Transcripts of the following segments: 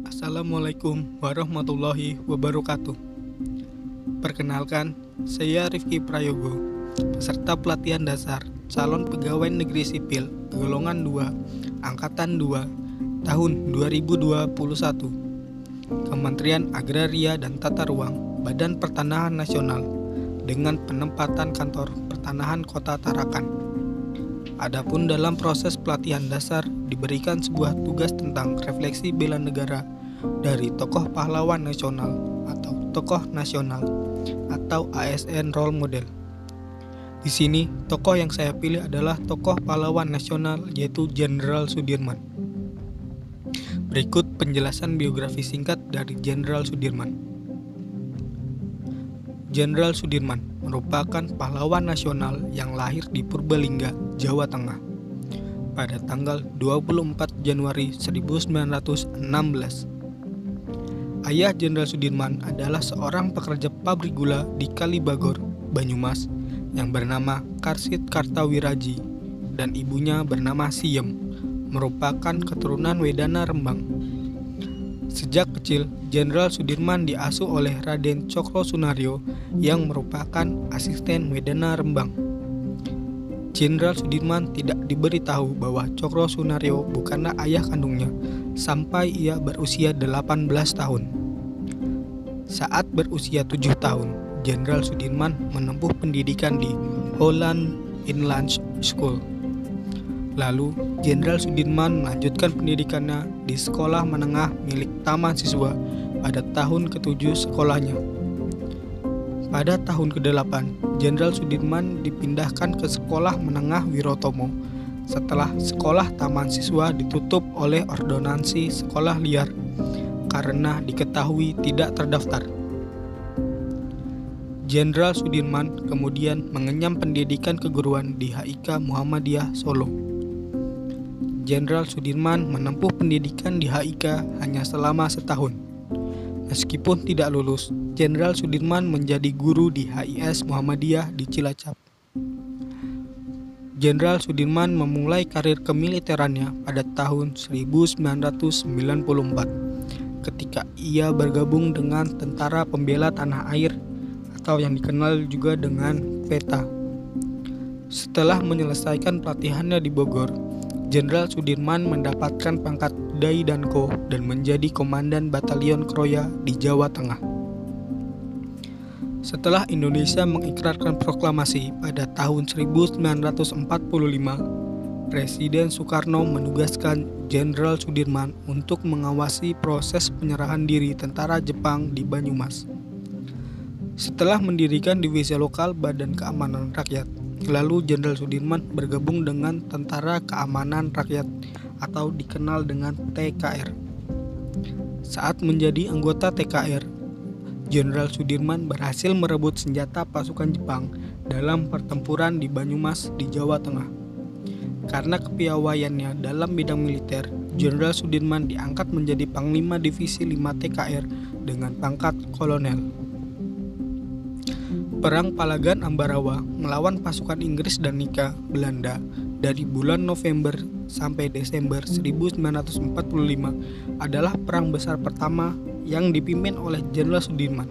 Assalamualaikum warahmatullahi wabarakatuh. Perkenalkan, saya Rifki Prayogo, peserta pelatihan dasar calon pegawai negeri sipil golongan 2, angkatan 2, tahun 2021. Kementerian Agraria dan Tata Ruang, Badan Pertanahan Nasional, dengan penempatan kantor Pertanahan Kota Tarakan. Adapun dalam proses pelatihan dasar diberikan sebuah tugas tentang refleksi bela negara dari tokoh pahlawan nasional atau tokoh nasional atau ASN role model. Di sini tokoh yang saya pilih adalah tokoh pahlawan nasional yaitu Jenderal Sudirman. Berikut penjelasan biografi singkat dari Jenderal Sudirman. Jenderal Sudirman merupakan pahlawan nasional yang lahir di Purbalingga, Jawa Tengah pada tanggal 24 Januari 1916. Ayah Jenderal Sudirman adalah seorang pekerja pabrik gula di Kalibagor, Banyumas yang bernama Karsit Kartawiraji dan ibunya bernama Siem, merupakan keturunan Wedana Rembang. Sejak kecil, Jenderal Sudirman diasuh oleh Raden Cokro Sunaryo yang merupakan asisten Wedana Rembang. Jenderal Sudirman tidak diberitahu bahwa Cokro Sunaryo bukanlah ayah kandungnya sampai ia berusia 18 tahun. Saat berusia 7 tahun, Jenderal Sudirman menempuh pendidikan di Holland Inland School. Lalu, Jenderal Sudirman melanjutkan pendidikannya di sekolah menengah milik Taman Siswa pada tahun ke-7 sekolahnya. Pada tahun ke-8, Jenderal Sudirman dipindahkan ke sekolah menengah Wirotomo setelah sekolah Taman Siswa ditutup oleh ordonansi sekolah liar karena diketahui tidak terdaftar. Jenderal Sudirman kemudian mengenyam pendidikan keguruan di HIK Muhammadiyah Solo. Jenderal Sudirman menempuh pendidikan di HIK hanya selama setahun. Meskipun tidak lulus, Jenderal Sudirman menjadi guru di HIS Muhammadiyah di Cilacap. Jenderal Sudirman memulai karir kemiliterannya pada tahun 1994 ketika ia bergabung dengan Tentara Pembela Tanah Air atau yang dikenal juga dengan PETA. Setelah menyelesaikan pelatihannya di Bogor, Jenderal Sudirman mendapatkan pangkat Dai Danko dan menjadi komandan Batalion Kroya di Jawa Tengah. Setelah Indonesia mengikrarkan proklamasi pada tahun 1945, Presiden Soekarno menugaskan Jenderal Sudirman untuk mengawasi proses penyerahan diri tentara Jepang di Banyumas. Setelah mendirikan divisi lokal Badan Keamanan Rakyat, lalu Jenderal Sudirman bergabung dengan Tentara Keamanan Rakyat atau dikenal dengan TKR. Saat menjadi anggota TKR, Jenderal Sudirman berhasil merebut senjata pasukan Jepang dalam pertempuran di Banyumas di Jawa Tengah. Karena kepiawaiannya dalam bidang militer, Jenderal Sudirman diangkat menjadi Panglima Divisi 5 TKR dengan pangkat kolonel. Perang Palagan Ambarawa melawan pasukan Inggris dan Nika Belanda dari bulan November sampai Desember 1945 adalah perang besar pertama yang dipimpin oleh Jenderal Sudirman.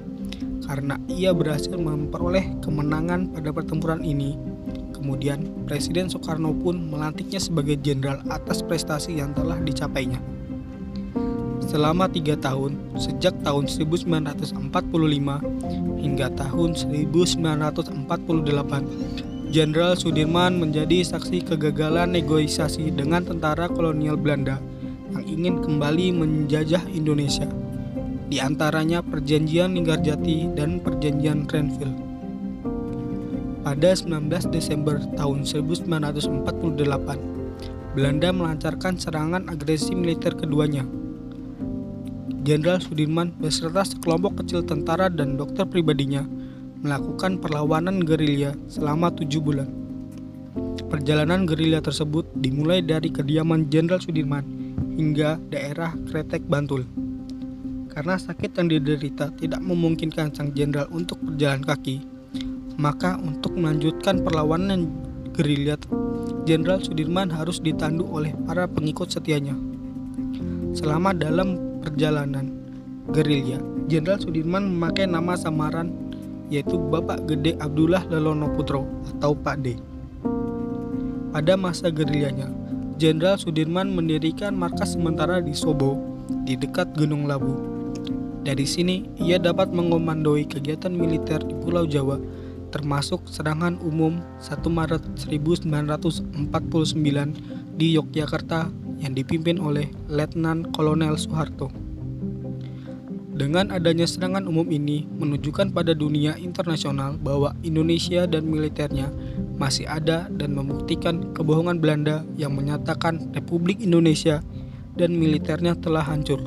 Karena ia berhasil memperoleh kemenangan pada pertempuran ini, kemudian Presiden Soekarno pun melantiknya sebagai jenderal atas prestasi yang telah dicapainya. Selama 3 tahun, sejak tahun 1945 hingga tahun 1948, Jenderal Sudirman menjadi saksi kegagalan negosiasi dengan tentara kolonial Belanda yang ingin kembali menjajah Indonesia, di antaranya Perjanjian Linggarjati dan Perjanjian Renville. Pada 19 Desember tahun 1948, Belanda melancarkan serangan agresi militer keduanya. Jenderal Sudirman beserta sekelompok kecil tentara dan dokter pribadinya melakukan perlawanan gerilya selama 7 bulan. Perjalanan gerilya tersebut dimulai dari kediaman Jenderal Sudirman hingga daerah Kretek, Bantul. Karena sakit yang diderita tidak memungkinkan sang jenderal untuk berjalan kaki, maka untuk melanjutkan perlawanan gerilya, Jenderal Sudirman harus ditandu oleh para pengikut setianya. Selama dalam perjalanan gerilya, Jenderal Sudirman memakai nama samaran yaitu Bapak Gede Abdullah Lelono Putro atau Pak D. Pada masa gerilyanya, Jenderal Sudirman mendirikan markas sementara di Sobo, di dekat Gunung Lawu. Dari sini, ia dapat mengomandoi kegiatan militer di Pulau Jawa, termasuk serangan umum 1 Maret 1949 di Yogyakarta yang dipimpin oleh Letnan Kolonel Soeharto. Dengan adanya serangan umum ini menunjukkan pada dunia internasional bahwa Indonesia dan militernya masih ada dan membuktikan kebohongan Belanda yang menyatakan Republik Indonesia dan militernya telah hancur.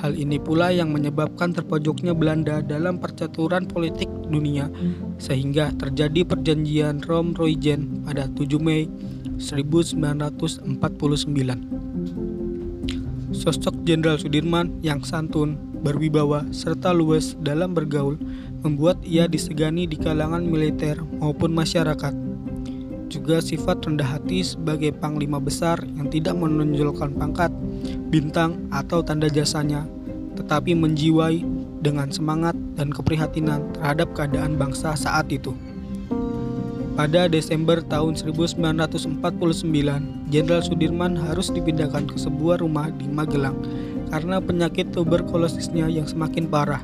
Hal ini pula yang menyebabkan terpojoknya Belanda dalam percaturan politik dunia sehingga terjadi perjanjian Rom-Royjen pada 7 Mei 1949. Sosok Jenderal Sudirman yang santun, berwibawa, serta luwes dalam bergaul membuat ia disegani di kalangan militer maupun masyarakat. Juga sifat rendah hati sebagai panglima besar yang tidak menonjolkan pangkat, bintang, atau tanda jasanya, tetapi menjiwai dengan semangat dan keprihatinan terhadap keadaan bangsa saat itu. Pada Desember tahun 1949, Jenderal Sudirman harus dipindahkan ke sebuah rumah di Magelang karena penyakit tuberkulosisnya yang semakin parah.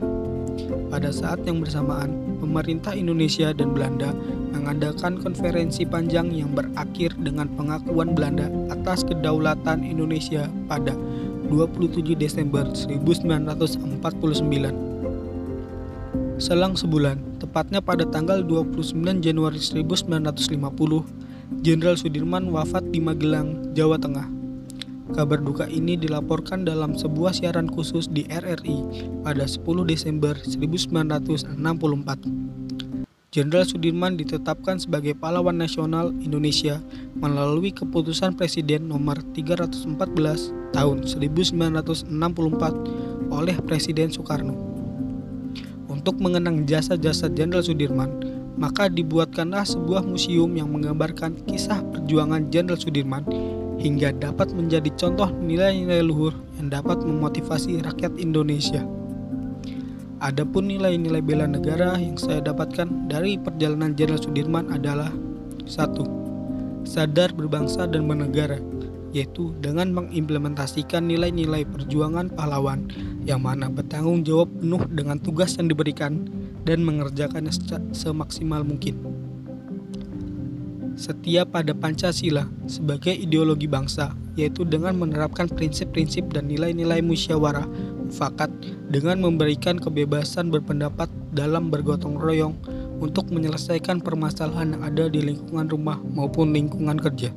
Pada saat yang bersamaan, pemerintah Indonesia dan Belanda mengadakan konferensi panjang yang berakhir dengan pengakuan Belanda atas kedaulatan Indonesia pada 27 Desember 1949. Selang sebulan, tepatnya pada tanggal 29 Januari 1950, Jenderal Sudirman wafat di Magelang, Jawa Tengah. Kabar duka ini dilaporkan dalam sebuah siaran khusus di RRI pada 10 Desember 1964. Jenderal Sudirman ditetapkan sebagai pahlawan nasional Indonesia melalui keputusan Presiden nomor 314 tahun 1964 oleh Presiden Soekarno. Untuk mengenang jasa-jasa Jenderal Sudirman, maka dibuatkanlah sebuah museum yang menggambarkan kisah perjuangan Jenderal Sudirman hingga dapat menjadi contoh nilai-nilai luhur yang dapat memotivasi rakyat Indonesia. Adapun nilai-nilai bela negara yang saya dapatkan dari perjalanan Jenderal Sudirman adalah 1. Sadar berbangsa dan bernegara, yaitu dengan mengimplementasikan nilai-nilai perjuangan pahlawan yang mana bertanggung jawab penuh dengan tugas yang diberikan dan mengerjakannya semaksimal mungkin. Setia pada Pancasila sebagai ideologi bangsa, yaitu dengan menerapkan prinsip-prinsip dan nilai-nilai musyawarah mufakat dengan memberikan kebebasan berpendapat dalam bergotong royong untuk menyelesaikan permasalahan yang ada di lingkungan rumah maupun lingkungan kerja.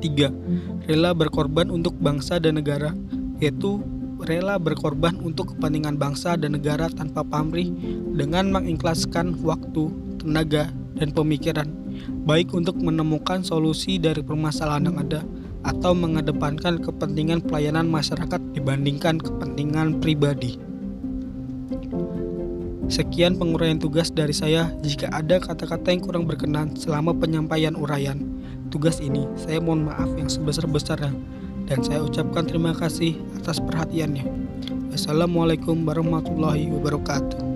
3. Rela berkorban untuk bangsa dan negara, yaitu rela berkorban untuk kepentingan bangsa dan negara tanpa pamrih dengan mengikhlaskan waktu, tenaga, dan pemikiran, baik untuk menemukan solusi dari permasalahan yang ada atau mengedepankan kepentingan pelayanan masyarakat dibandingkan kepentingan pribadi. Sekian penguraian tugas dari saya. Jika ada kata-kata yang kurang berkenan selama penyampaian uraian tugas ini, saya mohon maaf yang sebesar-besarnya dan saya ucapkan terima kasih atas perhatiannya. Wassalamualaikum warahmatullahi wabarakatuh.